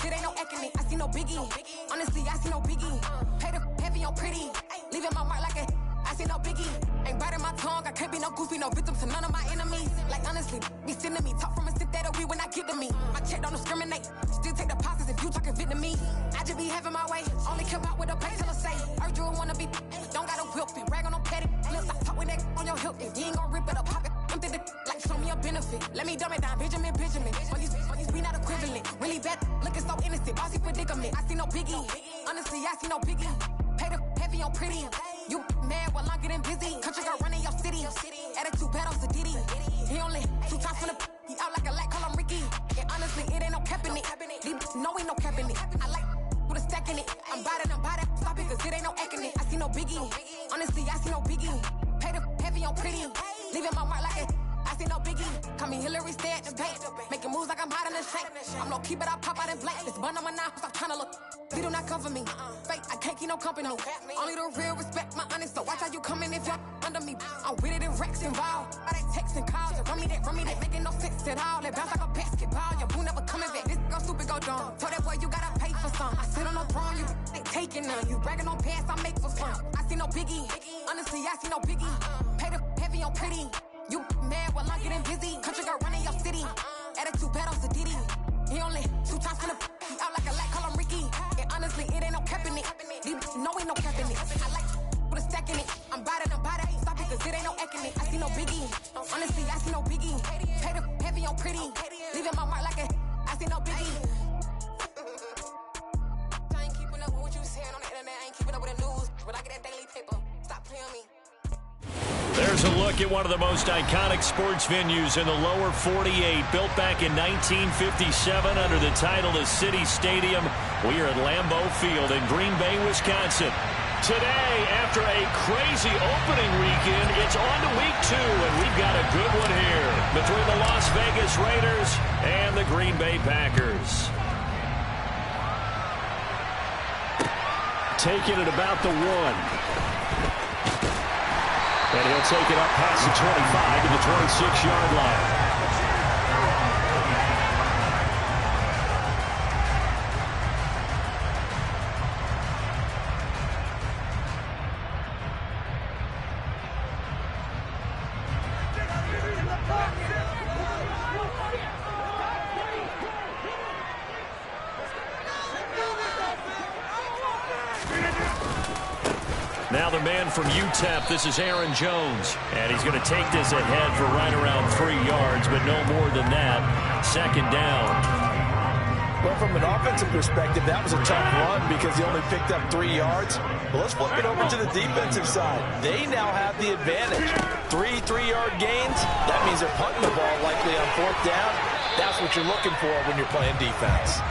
it ain't no acting it. I see no biggie. Honestly, I see no biggie. Pay the heavy on pretty. Leaving my mark like a. I see no biggie. Ain't biting my tongue. I can't be no goofy, no victim to none of my enemies. Like honestly, be sending me talk from a stick that'll be when I get to me. My check don't discriminate. Still take deposits if you talking Vietnamese. I just be having my way. Only come out with a pay till I say. Urge you wanna be. Don't gotta whip it. Brag on no petty. Flips. I talk with that on your hip. If you ain't gon' rip it up, pocket. Empty the like show me a benefit. Let me dumb it down, Benjamin. All these be not equivalent. Really bad, looking so innocent. Bossy predicament. I see no biggie. Honestly, I see no biggie. Pay the heavy on pretty. You mad while I'm getting busy. Country girl running your city. Attitude bad on Diddy. He only 2 times from the. He out like a light, call him Ricky. And honestly, it ain't no cap in it. No, ain't no cap in it. I like with a stack in it. I'm by that. Stop it, cause it ain't no acting it. I see no biggie. Honestly, I see no biggie. Pay the heavy on pretty. Leaving my mark like it. I see no biggie. Call me Hillary, stay at the bank. Making moves like I'm hiding the shank. I'm low key, but I pop out in blank. This bun on my knife, stop trying to look. They do not come for me. Fake, I can't keep no company. Only the real respect my honest. So watch how you coming if you're under me. I'm with it in Rex involved. By that text and calls. Run me that making no sense at all. They bounce like a basketball. Your boo never coming back. This go stupid, go dumb. Told that boy you gotta pay for some. I sit on the throne, you ain't taking none. You bragging on pants, I make for fun. I see no biggie. Honestly, I see no biggie. Pay the heavy on pretty. You mad while I'm getting busy. Country girl running your city. Attitude bad on Diddy. He only 2 times from the. He out like a light, call him Ricky. And honestly, it ain't no cap in it. No, ain't no cap in it. I like with a stack in it. I'm by that. Stop it, cause it ain't no acting it. I see no biggie. Honestly, I see no biggie. Pay the heavy on pretty. Leaving my mark like a. I see no biggie. I ain't keeping up with what you saying on the internet. I ain't keeping up with the news. But I get that daily paper. Stop playing me. There's a look at one of the most iconic sports venues in the lower 48, built back in 1957 under the title of City Stadium. We are at Lambeau Field in Green Bay, Wisconsin. Today, after a crazy opening weekend, it's on to week 2, and we've got a good one here between the Las Vegas Raiders and the Green Bay Packers. Taking it about the 1. And he'll take it up past the 25 to the 26-yard line. Now the man from UTEP, this is Aaron Jones. And he's going to take this ahead for right around 3 yards, but no more than that. 2nd down. Well, from an offensive perspective, that was a tough run because he only picked up 3 yards. Well, let's flip it over to the defensive side. They now have the advantage. 3 3-yard gains. That means they're punting the ball likely on 4th down. That's what you're looking for when you're playing defense.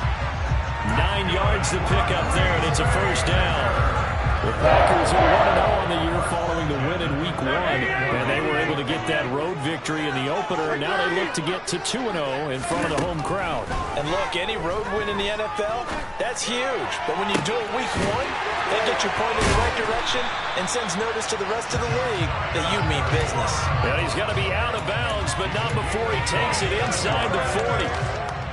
9 yards to pick up there, and it's a 1st down. The Packers are 1-0 on the year following the win in Week 1, and they were able to get that road victory in the opener. Now they look to get to 2-0 in front of the home crowd. And look, any road win in the NFL, that's huge. But when you do it Week 1, that gets you pointed in the right direction and sends notice to the rest of the league that you mean business. Well, he's going to be out of bounds, but not before he takes it inside the 40.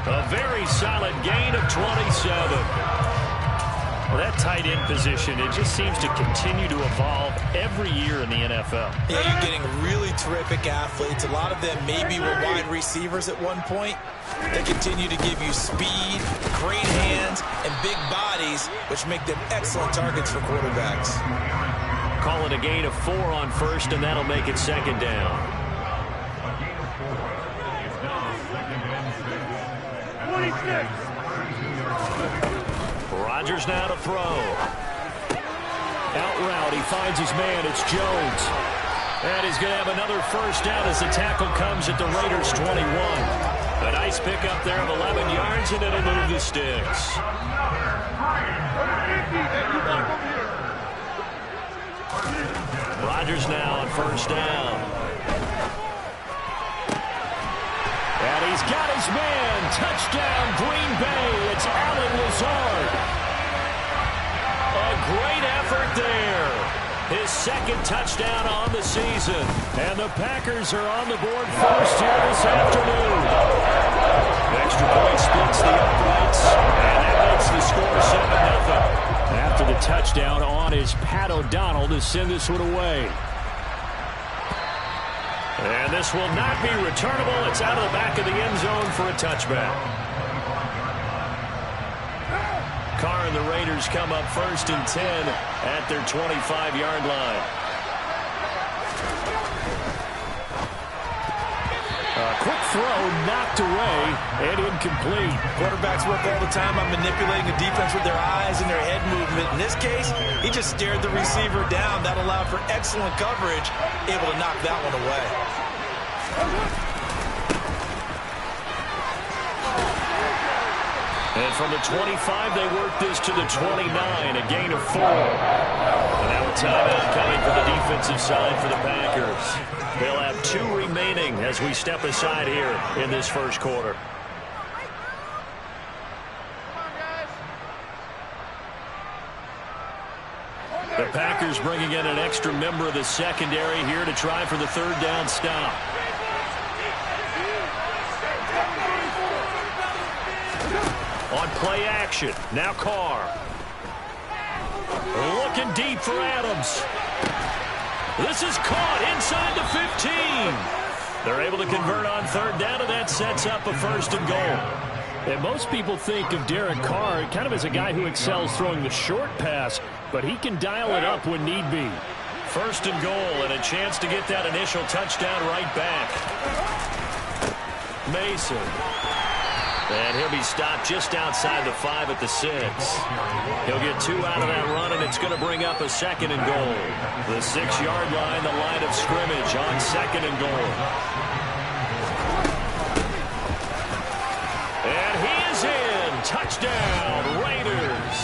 A very solid gain of 27. Well, that tight end position, it just seems to continue to evolve every year in the NFL. Yeah, you're getting really terrific athletes. A lot of them maybe were wide receivers at one point. They continue to give you speed, great hands, and big bodies, which make them excellent targets for quarterbacks. Call it a gain of 4 on 1st, and that'll make it 2nd down. 26. Rodgers now to throw. Out route, he finds his man. It's Jones. And he's going to have another 1st down as the tackle comes at the Raiders' 21. A nice pickup there of 11 yards, and it'll move the sticks. Rodgers now on 1st down. And he's got his man. Touchdown, Green Bay. It's Allen Lazard. A great effort there. His 2nd touchdown on the season. And the Packers are on the board first here this afternoon. Extra point splits the uprights. And that After the touchdown on is Pat O'Donnell to send this one away. And this will not be returnable. It's out of the back of the end zone for a touchback. Carr and the Raiders come up 1st and 10 at their 25-yard line. A quick throw knocked away and incomplete. Quarterbacks work all the time on manipulating the defense with their eyes and their head movement. In this case, he just stared the receiver down. That allowed for excellent coverage, able to knock that one away. And from the 25, they work this to the 29, a gain of 4. And now a timeout coming for the defensive side for the Packers. They'll have 2 remaining as we step aside here in this first quarter. The Packers bringing in an extra member of the secondary here to try for the 3rd down stop. On play action, now Carr. Looking deep for Adams. This is caught inside the 15. They're able to convert on 3rd down, and that sets up a 1st and goal. And most people think of Derek Carr kind of as a guy who excels throwing the short pass, but he can dial it up when need be. 1st and goal, and a chance to get that initial touchdown right back. Mason. And he'll be stopped just outside the 5 at the 6. He'll get 2 out of that run, and it's going to bring up a 2nd and goal. The 6-yard line, the line of scrimmage on 2nd and goal. And he is in. Touchdown, Raiders.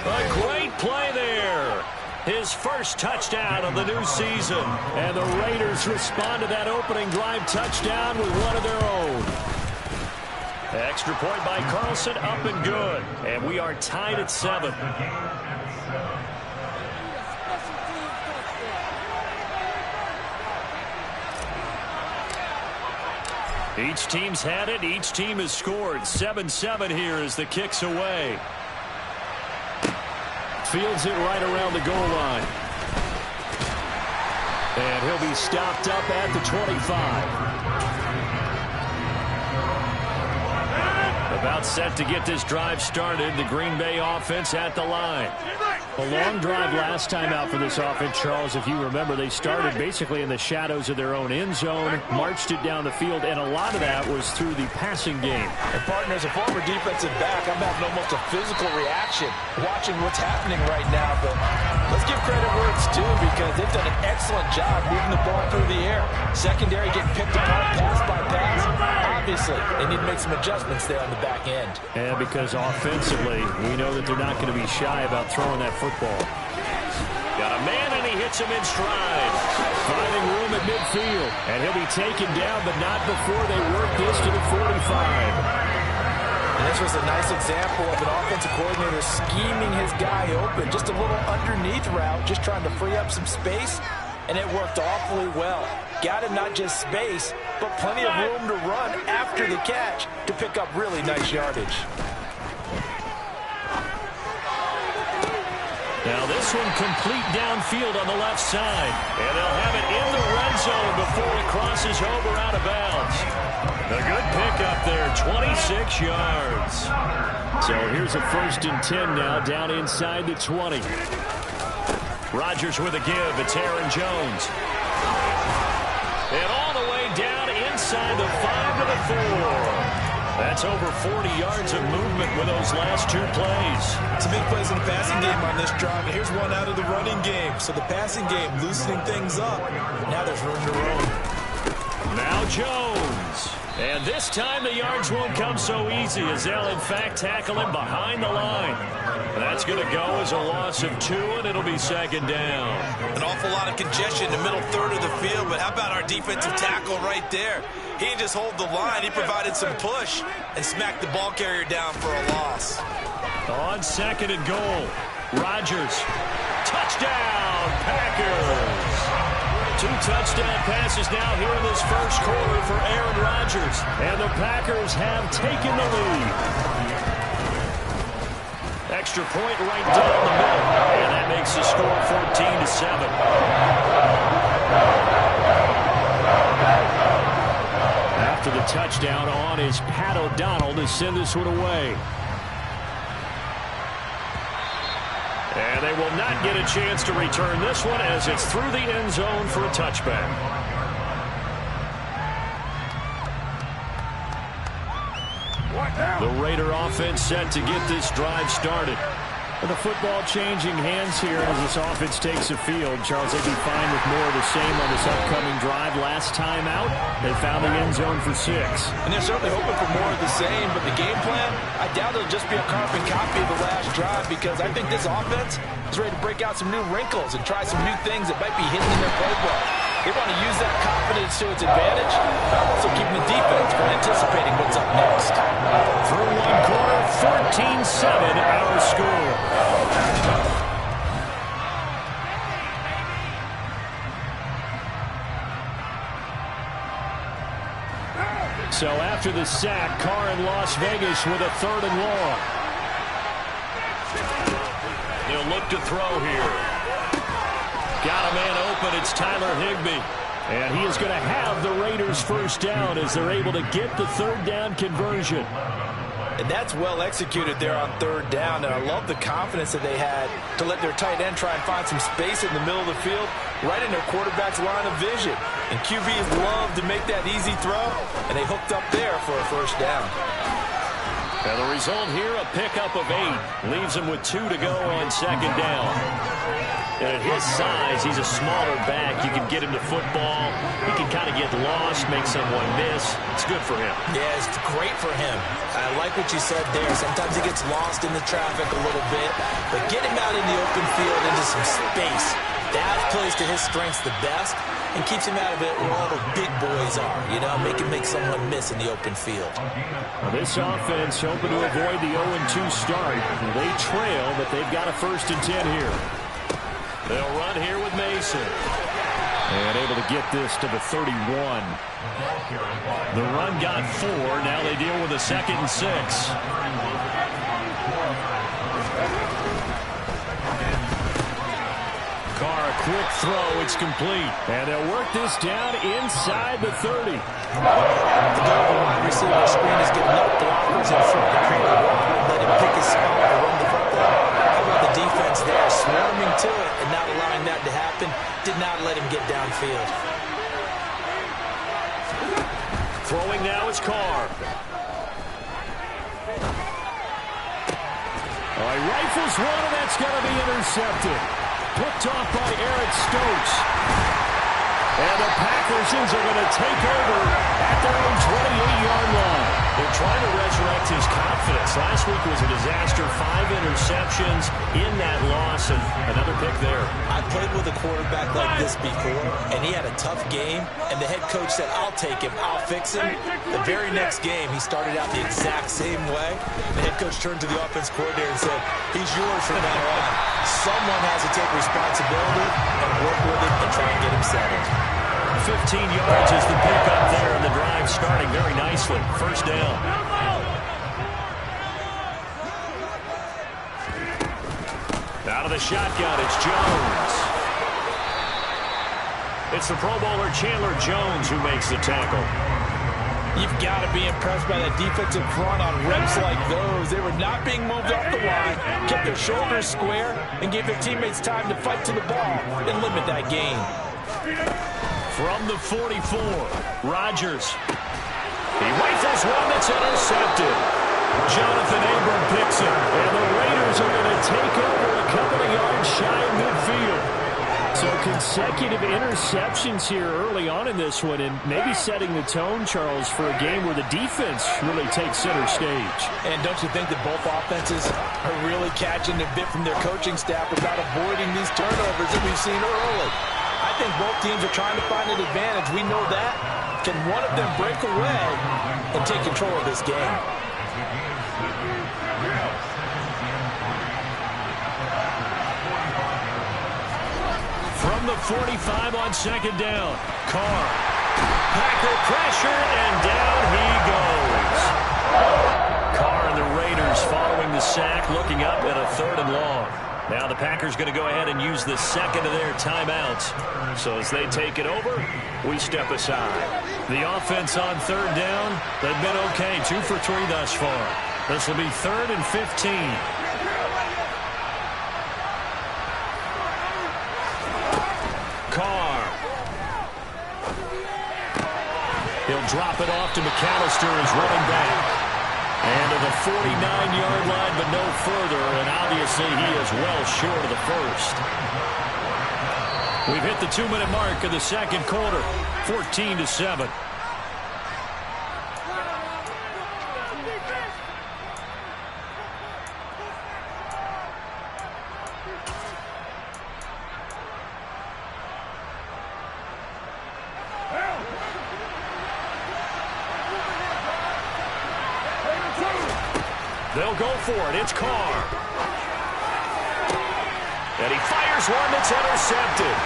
A great play there. His first touchdown of the new season. And the Raiders respond to that opening drive touchdown with one of their own. Extra point by Carlson, up and good. And we are tied at 7. Each team's had it. Each team has scored. 7-7 here as the kick's away. Fields it right around the goal line. And he'll be stopped up at the 25. About set to get this drive started. The Green Bay offense at the line. A long drive last time out for this offense, Charles. If you remember, they started basically in the shadows of their own end zone, marched it down the field, and a lot of that was through the passing game. And partner, as a former defensive back, I'm having almost a physical reaction watching what's happening right now. But let's give credit where it's due, because they've done an excellent job moving the ball through the air. Secondary getting picked apart pass by pass. Obviously, they need to make some adjustments there on the back end. And because offensively, we know that they're not going to be shy about throwing that football. Got a man, and he hits him in stride. Finding room at midfield. And he'll be taken down, but not before they work this to the 45. And this was a nice example of an offensive coordinator scheming his guy open. Just a little underneath route, just trying to free up some space. And it worked awfully well. Got him not just space, but plenty of room to run after the catch to pick up really nice yardage. Now this one complete downfield on the left side. And they'll have it in the red zone before it crosses over out of bounds. A good pickup there, 26 yards. So here's a 1st and 10 now, down inside the 20. Rodgers with a give. It's Aaron Jones. And all the way down inside the 5 to the 4. That's over 40 yards of movement with those last 2 plays. Some big plays in the passing game on this drive. And here's one out of the running game. So the passing game loosening things up. Now there's room to roam. Now Jones. And this time the yards won't come so easy, as they'll in fact tackle him behind the line. That's going to go as a loss of 2, and it'll be 2nd down. An awful lot of congestion in the middle third of the field, but how about our defensive tackle right there? He didn't just hold the line, he provided some push and smacked the ball carrier down for a loss. On 2nd and goal, Rodgers. Touchdown, Packers. 2 touchdown passes now here in this first quarter for Aaron Rodgers. And the Packers have taken the lead. Extra point right down the middle. And that makes the score 14-7. After the touchdown, on is Pat O'Donnell to send this one away. And they will not get a chance to return this one as it's through the end zone for a touchback. The Raider offense set to get this drive started. With the football changing hands here as this offense takes the field. Charles, they'd be fine with more of the same on this upcoming drive. Last time out, they found the end zone for 6. And they're certainly hoping for more of the same, but the game plan, I doubt it'll just be a carbon copy of the last drive because I think this offense is ready to break out some new wrinkles and try some new things that might be hidden in their playbook. They want to use that confidence to its advantage, but also keeping the defense from anticipating what's up next. Through one quarter, 14-7 our score. So after the sack, Carr in Las Vegas with a 3rd and long. He'll look to throw here. Got a man open. It's Tyler Higbee. And he is going to have the Raiders first down as they're able to get the 3rd down conversion. And that's well executed there on 3rd down. And I love the confidence that they had to let their tight end try and find some space in the middle of the field, right in their quarterback's line of vision. And QBs love to make that easy throw, and they hooked up there for a first down. And the result here, a pickup of 8. Leaves him with 2 to go on 2nd down. And at his size, he's a smaller back. You can get him to football. He can kind of get lost, make someone miss. It's good for him. Yeah, it's great for him. I like what you said there. Sometimes he gets lost in the traffic a little bit. But get him out in the open field into some space. That plays to his strengths the best and keeps him out of it where all the big boys are. You know, make him make someone miss in the open field. Well, this offense hoping to avoid the 0-2 start. They trail, but they've got a 1st and 10 here. They'll run here with Mason. And able to get this to the 31. The run got 4. Now they deal with a 2nd and 6. Carr, a quick throw. It's complete. And they'll work this down inside the 30. The guy on the wide receiver screen is getting up blockers in front to create a wall and let him pick his spot to run the football. How about the defense there, swarming to it and not allowing that to happen? Did not let him get downfield. Throwing now is Carr. He rifles one, and that's going to be intercepted. Picked off by Eric Stokes. And the Packers are going to take over at their own 28-yard line. They're trying to resurrect his confidence. Last week was a disaster. 5 interceptions in that loss, and another pick there. I played with a quarterback like this before, and he had a tough game, and the head coach said, I'll take him, I'll fix him. The very next game, he started out the exact same way. The head coach turned to the offense coordinator and said, he's yours from now on. Someone has to take responsibility and work with him and try and get him settled. 15 yards is the pickup there, and the drive starting very nicely. First down. Out of the shotgun, it's Jones. It's the Pro Bowler Chandler Jones who makes the tackle. You've got to be impressed by that defensive front on reps like those. They were not being moved off the line, kept their shoulders square, and gave their teammates time to fight to the ball and limit that gain. From the 44, Rodgers. He rifles one that's intercepted. Jonathan Abram picks it, and the Raiders are going to take over a couple of yards shy of midfield. So consecutive interceptions here early on in this one, and maybe setting the tone, Charles, for a game where the defense really takes center stage. And don't you think that both offenses are really catching a bit from their coaching staff about avoiding these turnovers that we've seen early? I think both teams are trying to find an advantage. We know that. Can one of them break away and take control of this game? From the 45 on 2nd down, Carr. Packer pressure, and down he goes. Carr and the Raiders following the sack, looking up at a 3rd and long. Now the Packers going to go ahead and use the second of their timeouts. So as they take it over, we step aside. The offense on 3rd down, they've been okay. 2 for 3 thus far. This will be 3rd and 15. Carr. He'll drop it off to McAllister as running back. And to the 49-yard line, but no further. And obviously he is well short of the first. We've hit the 2-minute mark of the second quarter. 14-7. They'll go for it. It's Carr. And he fires one that's intercepted.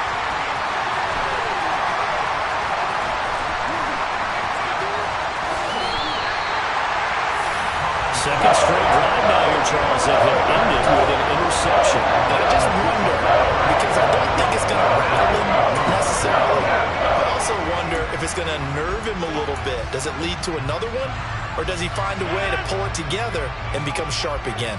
Second straight drive now here, Charles, that have ended with an interception. And I just wonder, because I don't think it's going to rattle him necessarily. I also wonder if it's going to nerve him a little bit. Does it lead to another one? Or does he find a way to pull it together and become sharp again?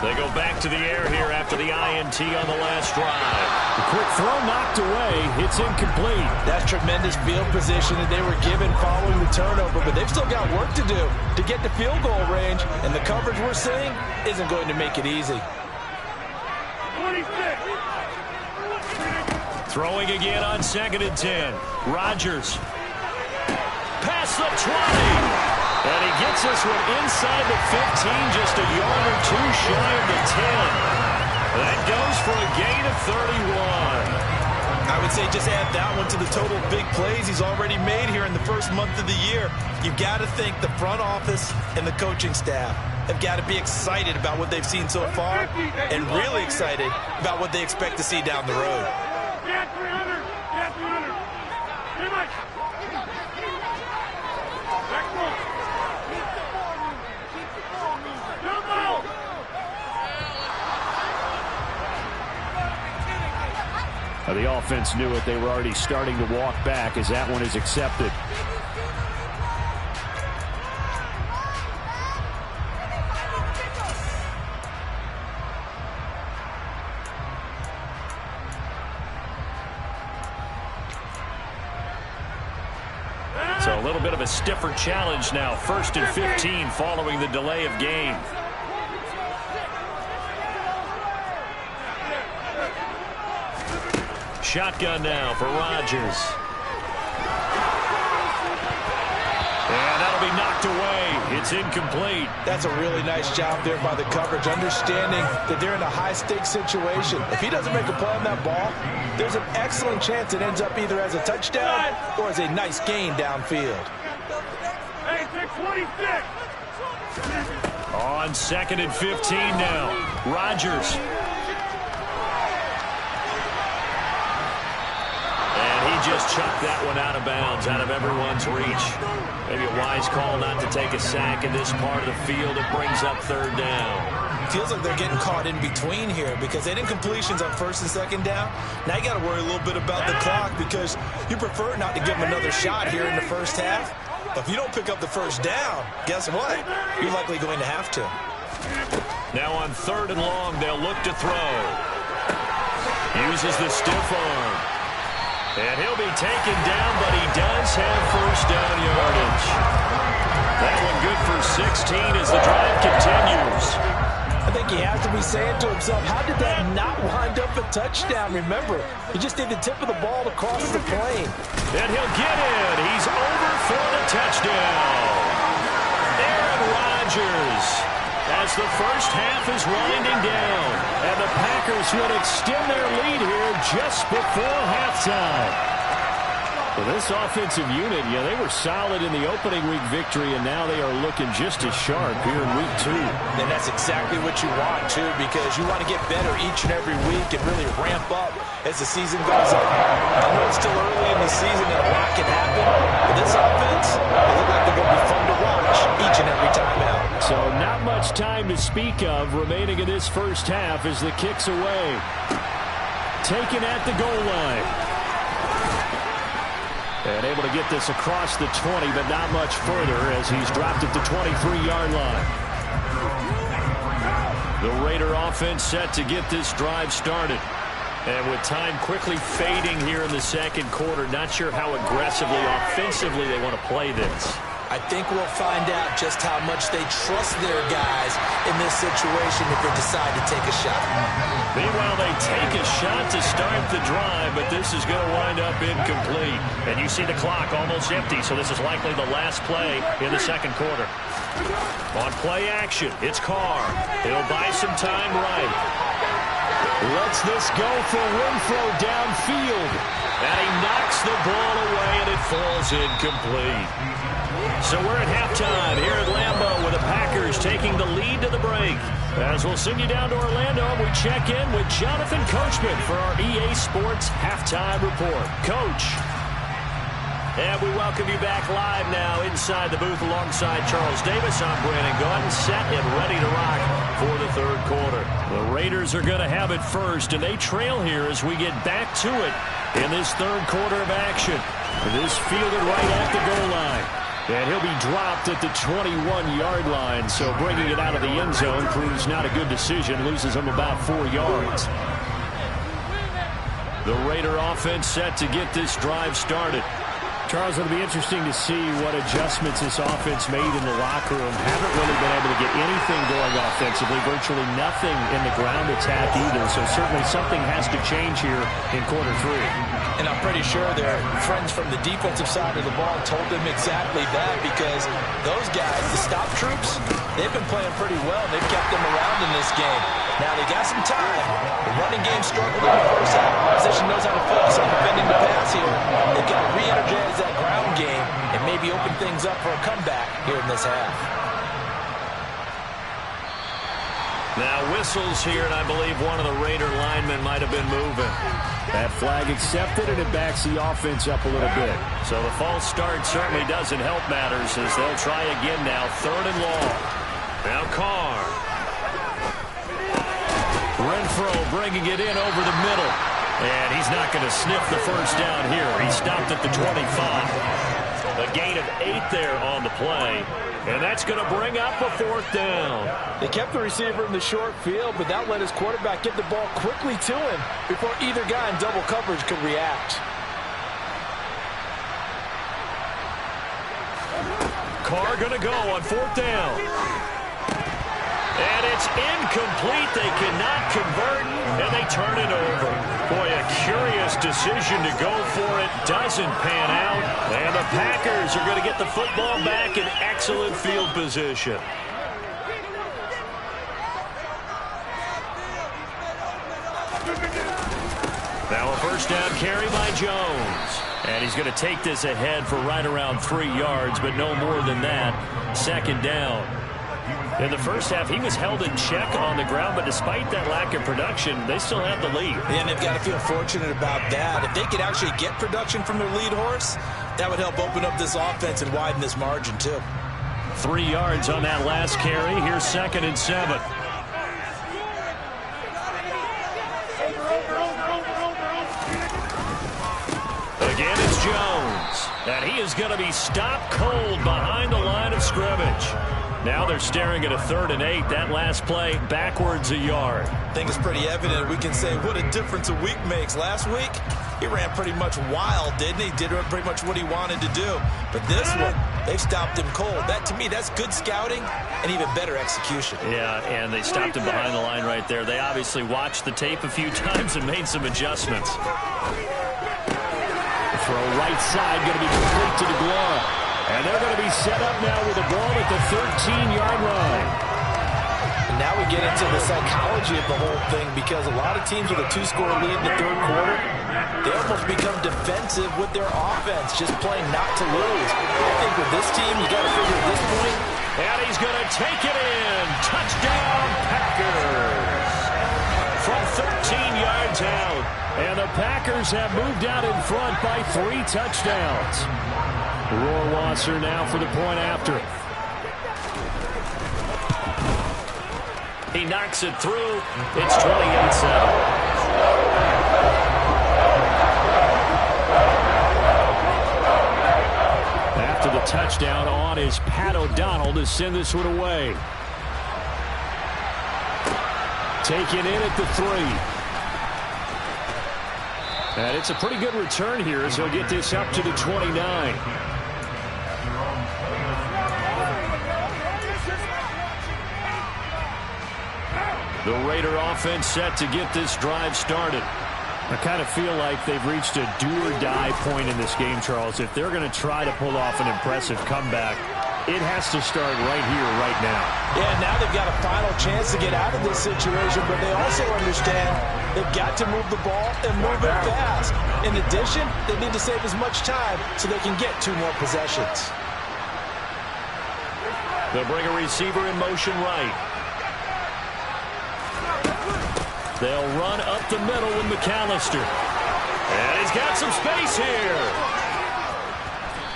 They go back to the air here after the INT on the last drive. The quick throw knocked away. It's incomplete. That's tremendous field position that they were given following the turnover, but they've still got work to do to get to field goal range, and the coverage we're seeing isn't going to make it easy. 26. Throwing again on 2nd and 10. Rodgers. Past the 20. And he gets this one inside the 15, just a yard or 2 shy of the 10. That goes for a gain of 31. I would say just add that one to the total big plays he's already made here in the first month of the year. You've got to think the front office and the coaching staff have got to be excited about what they've seen so far and really excited about what they expect to see down the road. Get 300. Get 300. Pretty much. Next one. The offense knew it. They were already starting to walk back as that one is accepted. So a little bit of a stiffer challenge now. 1st and 15 following the delay of game. Shotgun now for Rodgers. And that'll be knocked away. It's incomplete. That's a really nice job there by the coverage, understanding that they're in a high-stakes situation. If he doesn't make a play on that ball, there's an excellent chance it ends up either as a touchdown or as a nice gain downfield. Hey, 626. On 2nd and 15 now. Rodgers. Just chucked that one out of bounds, out of everyone's reach. Maybe a wise call not to take a sack in this part of the field. It brings up 3rd down. Feels like they're getting caught in between here because they didn't completions on 1st and 2nd down. Now you got to worry a little bit about the clock because you prefer not to give them another shot here in the first half. But if you don't pick up the 1st down, guess what? You're likely going to have to. Now on 3rd and long, they'll look to throw. Uses the stiff arm. And he'll be taken down, but he does have 1st down yardage. That one good for 16 as the drive continues. I think he has to be saying to himself, how did that not wind up a touchdown? Remember, he just did the tip of the ball to cross the plane. And he'll get it. He's over for the touchdown. Aaron Rodgers, as the first half is winding down. And the Packers would extend their lead here just before halftime. Well, this offensive unit, they were solid in the opening week victory, and now they are looking just as sharp here in week 2. And that's exactly what you want, too, because you want to get better each and every week and really ramp up as the season goes on. I know it's still early in the season and a lot can happen, but this offense, they look like they're going to be fun to watch each and every time out. So not much time to speak of remaining in this first half as the kick's away. Taken at the goal line. And able to get this across the 20, but not much further as he's dropped at the 23-yard line. The Raider offense set to get this drive started. And with time quickly fading here in the second quarter, not sure how aggressively, offensively they want to play this. I think we'll find out just how much they trust their guys in this situation if they decide to take a shot. Meanwhile, they take a shot to start the drive, but this is going to wind up incomplete. And you see the clock almost empty, so this is likely the last play in the second quarter. On play action, it's Carr. He'll buy some time right. Lets this go for Renfrow downfield. And he knocks the ball away, and it falls incomplete. So we're at halftime here at Lambeau with the Packers taking the lead to the break. As we'll send you down to Orlando, we check in with Jonathan Coachman for our EA Sports Halftime Report. Coach. And we welcome you back live now inside the booth alongside Charles Davis. I'm Brandon Gaudin, set and ready to rock for the third quarter. The Raiders are going to have it first, and they trail here as we get back to it in this third quarter of action. This fielded right at the goal line. And he'll be dropped at the 21-yard line, so bringing it out of the end zone proves not a good decision, loses him about 4 yards. The Raider offense set to get this drive started. Charles, it'll be interesting to see what adjustments this offense made in the locker room. Haven't really been able to get anything going offensively, virtually nothing in the ground attack either, so certainly something has to change here in quarter 3. And I'm pretty sure their friends from the defensive side of the ball told them exactly that, because those guys, the stop troops, they've been playing pretty well. They've kept them around in this game. Now they got some time. The running game struggled in the first half. Opposition knows how to focus on defending the pass here. They've got to re-energize that ground game and maybe open things up for a comeback here in this half. Now whistles here, and I believe one of the Raider linemen might have been moving. That flag accepted, and it backs the offense up a little bit. So the false start certainly doesn't help matters as they'll try again now. Third and long. Now Carr. Renfrow bringing it in over the middle. And he's not going to sniff the first down here. He stopped at the 25. A gain of 8 there on the play. And that's going to bring up a 4th down. They kept the receiver in the short field, but that let his quarterback get the ball quickly to him before either guy in double coverage could react. Carr going to go on 4th down. And it's incomplete. They cannot convert, and they turn it over. Boy, a curious decision to go for it. Doesn't pan out. And the Packers are going to get the football back in excellent field position. Now a first down carry by Jones. And he's going to take this ahead for right around 3 yards, but no more than that. Second down. In the first half, he was held in check on the ground, but despite that lack of production, they still have the lead. And they've got to feel fortunate about that. If they could actually get production from their lead horse, that would help open up this offense and widen this margin, too. 3 yards on that last carry. Here's 2nd and 7. Again, it's Jones. And he is going to be stopped cold behind the line of scrimmage. Now they're staring at a 3rd and 8. That last play, backwards a yard. I think it's pretty evident. We can say what a difference a week makes. Last week, he ran pretty much wild, didn't he? Did pretty much what he wanted to do. But this one, they've stopped him cold. That, to me, that's good scouting and even better execution. Yeah, and they stopped him behind the line right there. They obviously watched the tape a few times and made some adjustments. Throw right side, going to be complete to DeGuara. And they're going to be set up now with the ball at the 13-yard line. now we get into the psychology of the whole thing, because a lot of teams with a 2-score lead in the third quarter, they almost become defensive with their offense, just playing not to lose. I think with this team, you got to figure at this point. And he's going to take it in. Touchdown, Packers. From 13 yards out. And the Packers have moved out in front by 3 touchdowns. Rohrwasser now for the point after. He knocks it through. It's 28-7. After the touchdown, on is Pat O'Donnell to send this one away. Taken in at the 3. And it's a pretty good return here as he'll get this up to the 29. The Raider offense set to get this drive started. I kind of feel like they've reached a do-or-die point in this game, Charles. If they're going to try to pull off an impressive comeback, it has to start right here, right now. Yeah, now they've got a final chance to get out of this situation, but they also understand they've got to move the ball and move it fast. In addition, they need to save as much time so they can get 2 more possessions. They'll bring a receiver in motion right. They'll run up the middle with McAllister. And he's got some space here.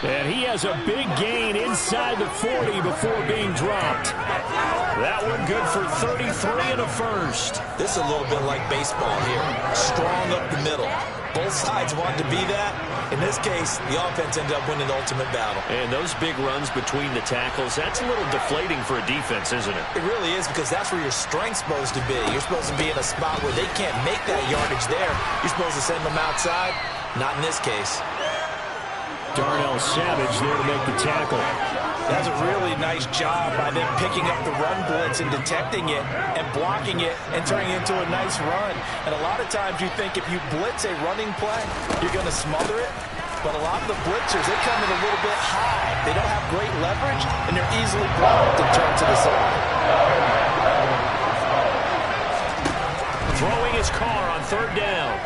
And he has a big gain inside the 40 before being dropped. That one good for 33 and a first. This is a little bit like baseball here. Strong up the middle. Both sides want to be that. In this case, the offense ended up winning the ultimate battle. And those big runs between the tackles, that's a little deflating for a defense, isn't it? It really is, because that's where your strength's supposed to be. You're supposed to be in a spot where they can't make that yardage there. You're supposed to send them outside. Not in this case. Darnell Savage there to make the tackle. That's a really nice job by them picking up the run blitz and detecting it and blocking it and turning it into a nice run. And a lot of times you think if you blitz a running play, you're going to smother it. But a lot of the blitzers, they come in a little bit high. They don't have great leverage, and they're easily blocked and turned to the side. Throwing his car on 3rd down.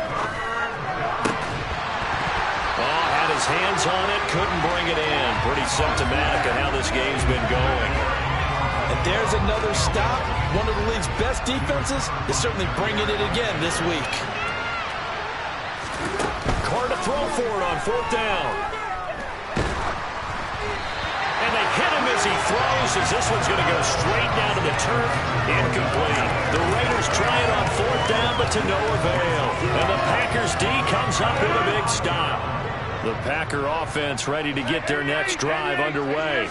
His hands on it, couldn't bring it in. Pretty symptomatic of how this game's been going. And there's another stop. One of the league's best defenses is certainly bringing it again this week. Carr to throw for it on 4th down. And they hit him as he throws, as this one's going to go straight down to the turf. Incomplete. The Raiders try it on 4th down, but to no avail. And the Packers D comes up with a big stop. The Packer offense ready to get their next drive underway.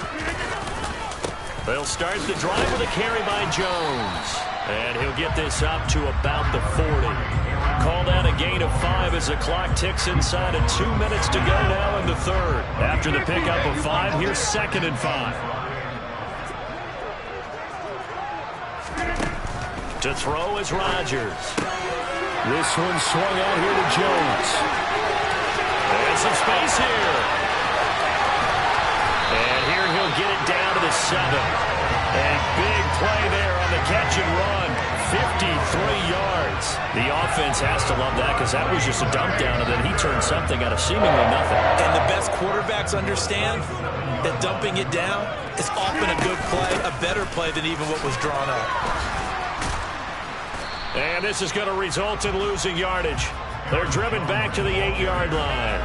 They'll start the drive with a carry by Jones. And he'll get this up to about the 40. Called out a gain of 5 as the clock ticks inside of 2 minutes to go now in the 3rd. After the pickup of 5, here's 2nd and 5. To throw is Rodgers. This one swung out here to Jones. And some space here. And here he'll get it down to the 7. And big play there on the catch and run. 53 yards. The offense has to love that, because that was just a dump down, and then he turned something out of seemingly nothing. And the best quarterbacks understand that dumping it down is often a good play, a better play than even what was drawn up. And this is going to result in losing yardage. They're driven back to the 8-yard line.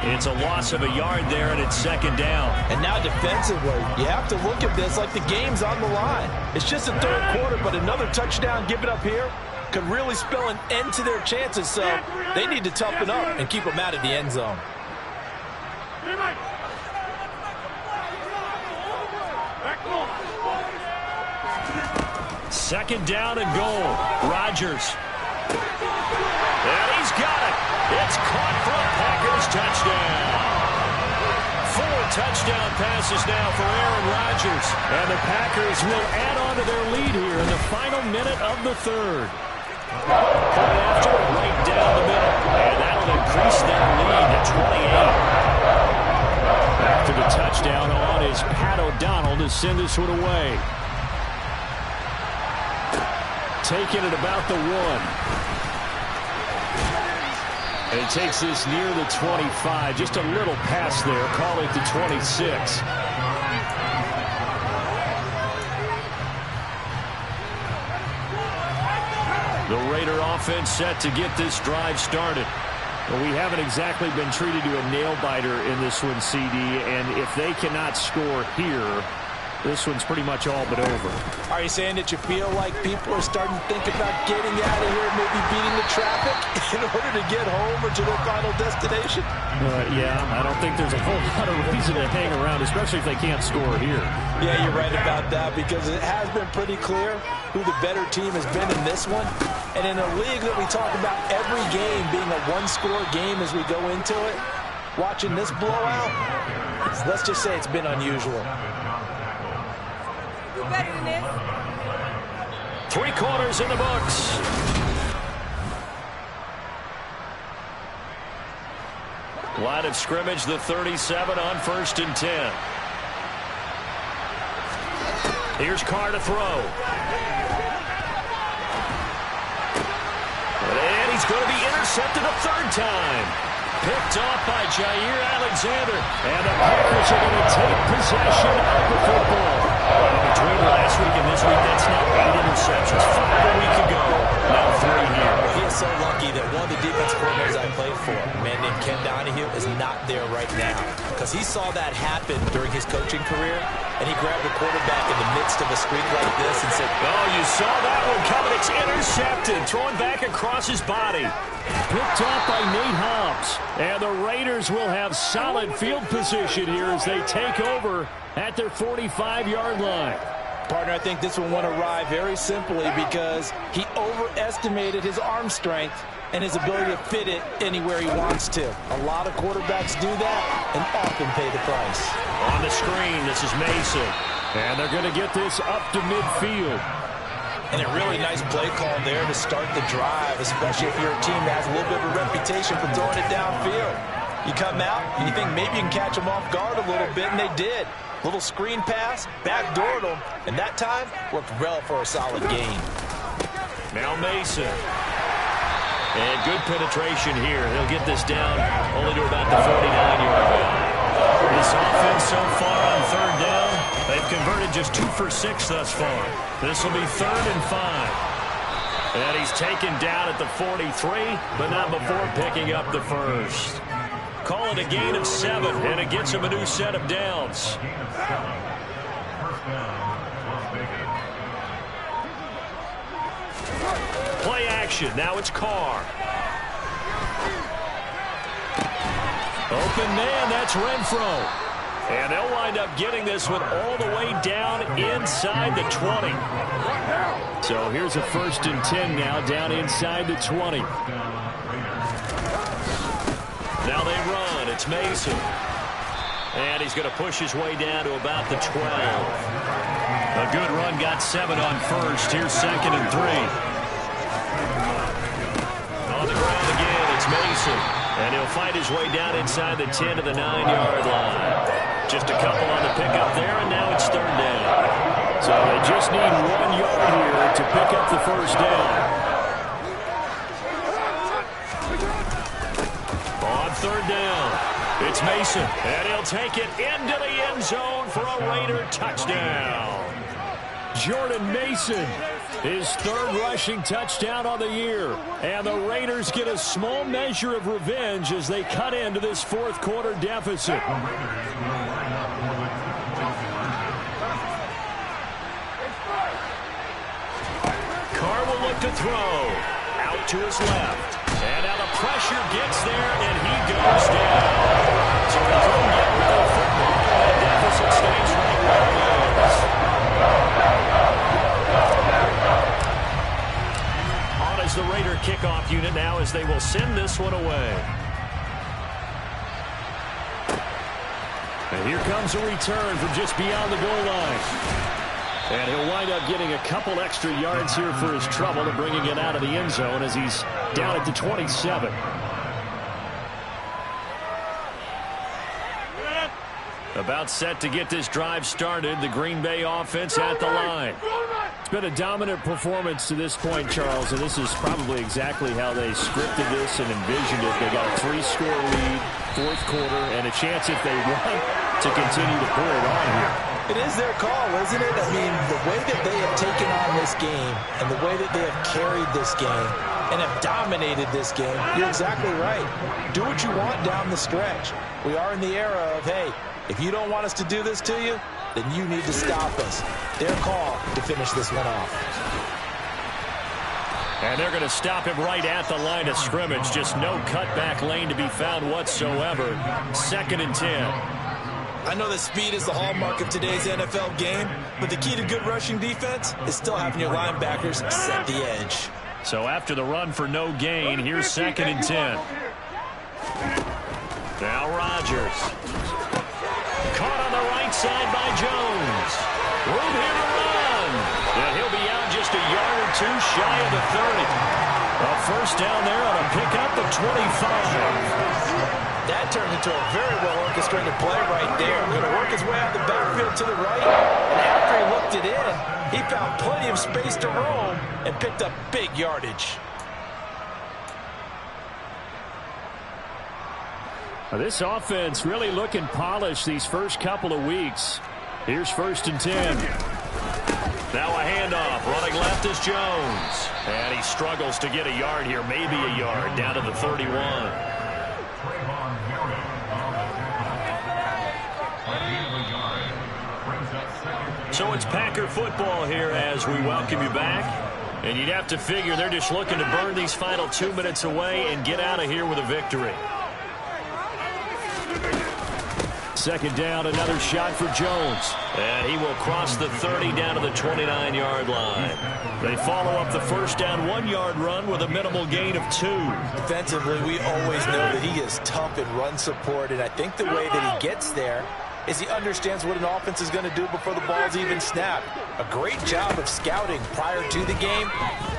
It's a loss of a yard there, and it's 2nd down. And now defensively, you have to look at this like the game's on the line. It's just a 3rd quarter, but another touchdown given up here could really spell an end to their chances, so they need to toughen up and keep them out of the end zone. 2nd down and goal. Rodgers. And he's got it. It's caught for a Packers touchdown. 4 touchdown passes now for Aaron Rodgers. And the Packers will add on to their lead here in the final minute of the 3rd. Right after it, right down the middle. And that'll increase their lead to 28. After the touchdown, on is Pat O'Donnell to send this one away. taken at about the 1. And it takes this near the 25. Just a little pass there. Call it the 26. The Raider offense set to get this drive started. Well, we haven't exactly been treated to a nail-biter in this one, CD, and if they cannot score here, this one's pretty much all but over. Are you saying that you feel like people are starting to think about getting out of here, maybe beating the traffic in order to get home or to their final destination? Yeah, I don't think there's a whole lot of reason to hang around, especially if they can't score here. Yeah, you're right about that, because it has been pretty clear who the better team has been in this one. And in a league that we talk about every game being a one-score game as we go into it, watching this blowout, let's just say it's been unusual. Better than this. 3 quarters in the books. Line of scrimmage, the 37 on 1st and 10. Here's Carr to throw. And he's going to be intercepted a 3rd time. Picked off by Jair Alexander. And the Packers are going to take possession of the football. Between last week and this week, that's now 8 interceptions. 5 a week ago, now 3 here. He is so lucky that one of the defensive coordinators I played for, a man named Ken Donahue, is not there right now. Because he saw that happen during his coaching career, and he grabbed the quarterback in the midst of a streak like this and said, "Oh, you saw that one coming. It's intercepted. Throwing back across his body." Picked off by Nate Hobbs. And the Raiders will have solid field position here as they take over at their 45-yard line. Partner, I think this one went awry very simply because he overestimated his arm strength and his ability to fit it anywhere he wants to. A lot of quarterbacks do that and often pay the price. On the screen, this is Mason. And they're going to get this up to midfield. And a really nice play call there to start the drive, especially if you're a team that has a little bit of a reputation for throwing it downfield. You come out and you think maybe you can catch them off guard a little bit, and they did. Little screen pass, backdoored them, and that time worked well for a solid gain. Now Mason. And good penetration here. He'll get this down only to about the 49-yard line. This offense so far on 3rd down, they've converted just 2 for 6 thus far. This will be 3rd and 5. And he's taken down at the 43, but not before picking up the first. Call it a gain of 7, and it gets him a new set of downs. Play action. Now it's Carr. Open man, that's Renfro. And they'll wind up getting this one all the way down inside the 20. So here's a 1st and 10 now, down inside the 20. Now they run. It's Mason. And he's going to push his way down to about the 12. A good run, got 7 on 1st. Here's 2nd and 3. On the ground again, it's Mason. And he'll fight his way down inside the 10 to the 9-yard line. Just a couple on the pickup there, and now it's 3rd down. So they just need 1 yard here to pick up the 1st down. On 3rd down, it's Mason, and he'll take it into the end zone for a Raider touchdown. Jordan Mason, his 3rd rushing touchdown on the year. And the Raiders get a small measure of revenge as they cut into this 4th quarter deficit. Carr will look to throw. Out to his left. And now the pressure gets there, and he goes down. So he couldn't get rid of the football. That deficit stays right where it is. On is the Raider kickoff unit now as they will send this one away. And here comes a return from just beyond the goal line. And he'll wind up getting a couple extra yards here for his trouble and bringing it out of the end zone as he's down at the 27. About set to get this drive started. The Green Bay offense at the line. Been a dominant performance to this point, Charles, and this is probably exactly how they scripted this and envisioned it. They got a 3-score lead, fourth quarter, and a chance if they want to continue to pull it on here. It is their call, isn't it? I mean, the way that they have taken on this game and the way that they have carried this game and have dominated this game, you're exactly right. Do what you want down the stretch. We are in the era of, hey, if you don't want us to do this to you, then you need to stop us. Their call to finish this one off. And they're going to stop him right at the line of scrimmage. Just no cutback lane to be found whatsoever. 2nd and 10. I know that speed is the hallmark of today's NFL game, but the key to good rushing defense is still having your linebackers set the edge. So after the run for no gain, here's 2nd and 10. Now Rodgers. Caught on the right side by Jones. Room here to run. And he'll be out just a yard or two shy of the 30. A first down there on a pickup of 25. That turned into a very well-orchestrated play right there. Going to work his way out the backfield to the right. And after he looked it in, he found plenty of space to roam and picked up big yardage. This offense really looking polished these first couple of weeks. Here's 1st and 10. Now a handoff. Running left is Jones. And he struggles to get a yard here. Maybe a yard down to the 31. So it's Packer football here as we welcome you back. And you'd have to figure they're just looking to burn these final 2 minutes away and get out of here with a victory. 2nd down, another shot for Jones. And he will cross the 30 down to the 29-yard line. They follow up the first down 1-yard run with a minimal gain of 2. Defensively, we always know that he is tough in run support, and I think the way that he gets there is he understands what an offense is going to do before the ball's even snapped. A great job of scouting prior to the game,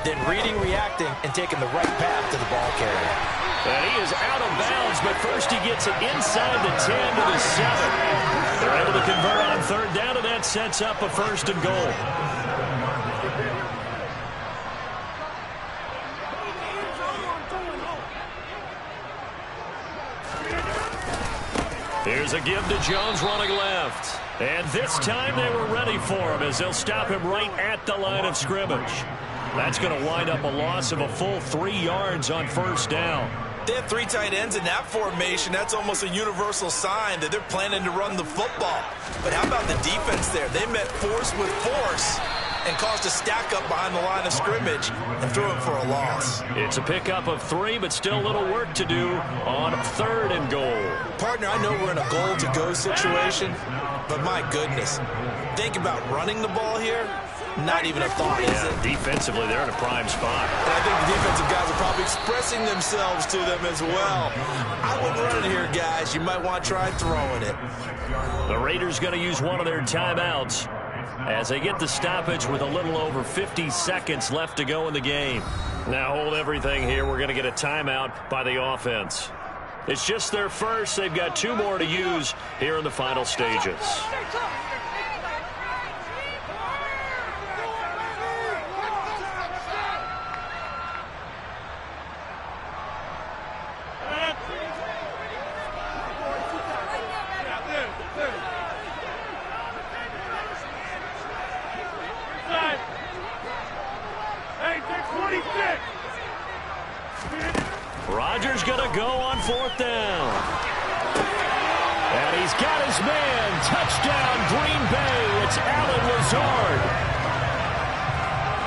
then reading, reacting, and taking the right path to the ball carrier. And he is out of bounds, but first he gets it inside the 10 to the 7. They're able to convert on 3rd down, and that sets up a 1st and goal. Here's a give to Jones running left. And this time they were ready for him as they'll stop him right at the line of scrimmage. That's going to wind up a loss of a full 3 yards on 1st down. They have 3 tight ends in that formation. That's almost a universal sign that they're planning to run the football. But how about the defense there? They met force with force and caused a stack up behind the line of scrimmage and threw it for a loss. It's a pickup of 3, but still a little work to do on 3rd and goal. Partner, I know we're in a goal-to-go situation, but my goodness, think about running the ball here. Not even a thought, is it? Defensively, they're in a prime spot. And I think the defensive guys are probably expressing themselves to them as well. I wouldn't run it here, guys. You might want to try throwing it. The Raiders going to use one of their timeouts as they get the stoppage with a little over 50 seconds left to go in the game. Now hold everything here. We're going to get a timeout by the offense. It's just their first. They've got 2 more to use here in the final stages. Rodgers going to go on 4th down. And he's got his man. Touchdown, Green Bay. It's Allen Lazard.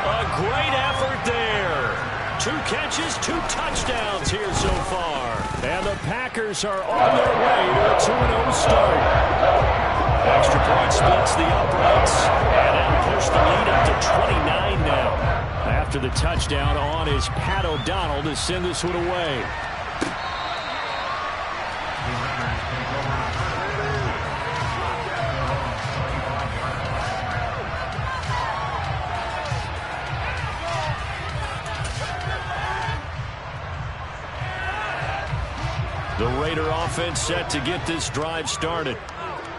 A great effort there. 2 catches, 2 touchdowns here so far. And the Packers are on their way to a 2-0 start. Extra point splits the uprights. And that'll push the lead up to 29 now. After the touchdown on is Pat O'Donnell to send this one away. The Raider offense set to get this drive started.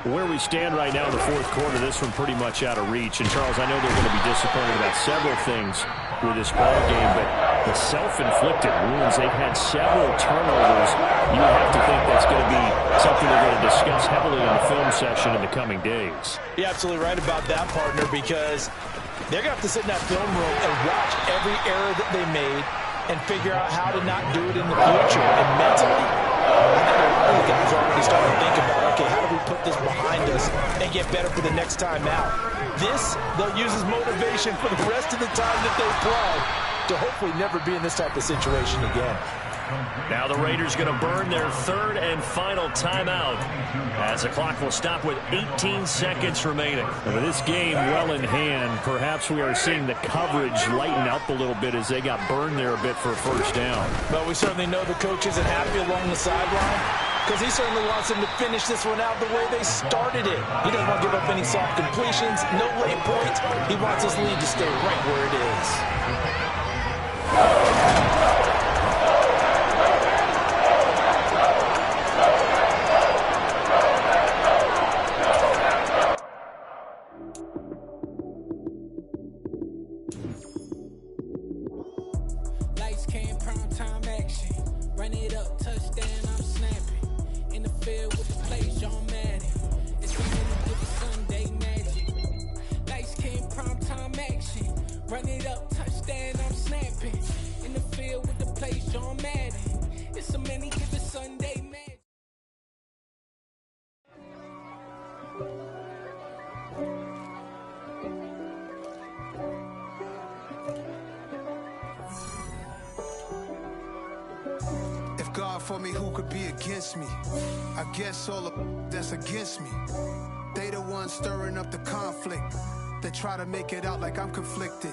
Where we stand right now in the fourth quarter, this one pretty much out of reach. And, Charles, I know they're going to be disappointed about several things with this ball game, but the self-inflicted wounds, they've had several turnovers. You have to think that's going to be something they're going to discuss heavily in the film session in the coming days. You're absolutely right about that, partner, because they're going to have to sit in that film room and watch every error that they made and figure out how to not do it in the future. And mentally, I think a lot of the guys are already starting to think about, okay, how do we put this behind us and get better for the next time out? This, they'll use as motivation for the rest of the time that they play to hopefully never be in this type of situation again. Now the Raiders going to burn their third and final timeout as the clock will stop with 18 seconds remaining. And with this game well in hand, perhaps we are seeing the coverage lighten up a little bit as they got burned there a bit for a first down. But we certainly know the coach isn't happy along the sideline because he certainly wants them to finish this one out the way they started it. He doesn't want to give up any soft completions, no late points. He wants his lead to stay right where it is. Lights came, prime time action. Run it up, touchdown, I'm snapping. In the field with the play, John Madden. It's a minute with the Sunday magic. Lights came, prime time action. Run it up, touchdown, I'm snapping. In the field with the play, John Madden. It's a minute with the Sunday magic. God for me, who could be against me? I guess all of that's against me. They the ones stirring up the conflict. They try to make it out like I'm conflicted.